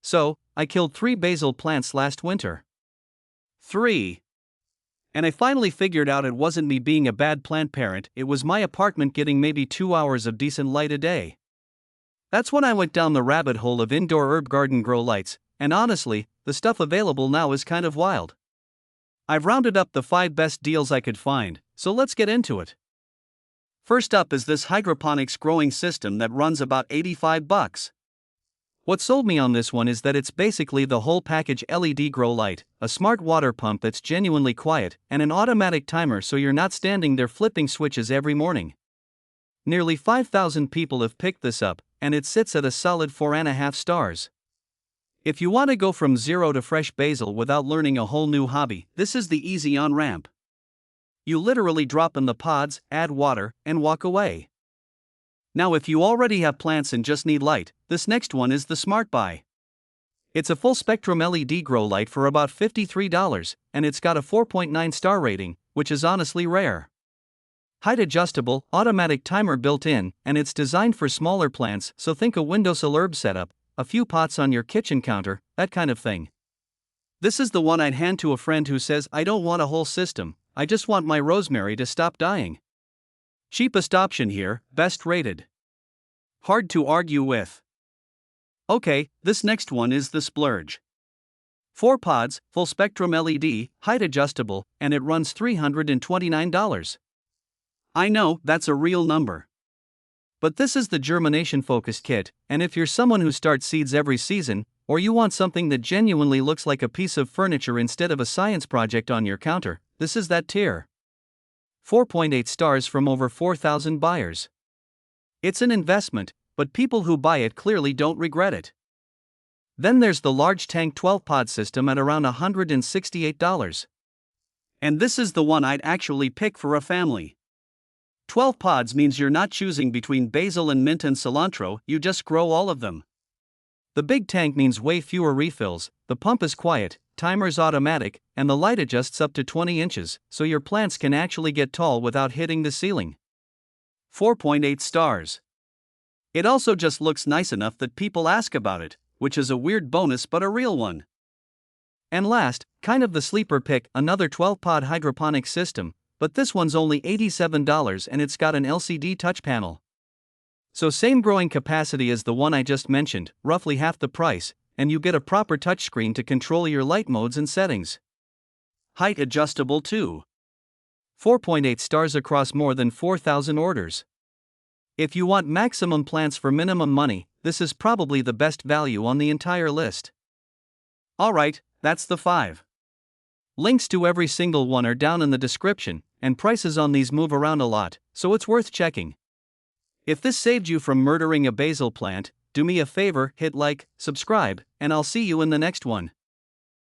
So, I killed 3 basil plants last winter. 3. And I finally figured out it wasn't me being a bad plant parent, it was my apartment getting maybe 2 hours of decent light a day. That's when I went down the rabbit hole of indoor herb garden grow lights, and honestly, the stuff available now is kind of wild. I've rounded up the 5 best deals I could find, so let's get into it. First up is this hydroponics growing system that runs about $85. What sold me on this one is that it's basically the whole package: LED grow light, a smart water pump that's genuinely quiet, and an automatic timer so you're not standing there flipping switches every morning. Nearly 5,000 people have picked this up, and it sits at a solid 4.5 stars. If you want to go from zero to fresh basil without learning a whole new hobby, this is the easy on-ramp. You literally drop in the pods, add water, and walk away. Now if you already have plants and just need light, this next one is the smart buy. It's a full spectrum LED grow light for about $53, and it's got a 4.9 star rating, which is honestly rare. Height adjustable, automatic timer built in, and it's designed for smaller plants, so think a windowsill herb setup, a few pots on your kitchen counter, that kind of thing. This is the one I'd hand to a friend who says, "I don't want a whole system, I just want my rosemary to stop dying." Cheapest option here, best rated. Hard to argue with. Okay, this next one is the splurge. 4 pods, full spectrum LED, height adjustable, and it runs $329. I know, that's a real number. But this is the Germination focused kit, and if you're someone who starts seeds every season, or you want something that genuinely looks like a piece of furniture instead of a science project on your counter, this is that tier. 4.8 stars from over 4,000 buyers. It's an investment, but people who buy it clearly don't regret it. Then there's the large tank 12-pod system at around $168. And this is the one I'd actually pick for a family. 12 pods means you're not choosing between basil and mint and cilantro, you just grow all of them. The big tank means way fewer refills, the pump is quiet, timer's automatic, and the light adjusts up to 20 inches, so your plants can actually get tall without hitting the ceiling. 4.8 stars. It also just looks nice enough that people ask about it, which is a weird bonus but a real one. And last, kind of the sleeper pick, another 12-pod hydroponic system, but this one's only $87 and it's got an LCD touch panel. So same growing capacity as the one I just mentioned, roughly half the price, and you get a proper touchscreen to control your light modes and settings. Height adjustable too. 4.8 stars across more than 4,000 orders. If you want maximum plants for minimum money, this is probably the best value on the entire list. Alright, that's the 5. Links to every single one are down in the description, and prices on these move around a lot, so it's worth checking. If this saved you from murdering a basil plant, do me a favor, hit like, subscribe, and I'll see you in the next one.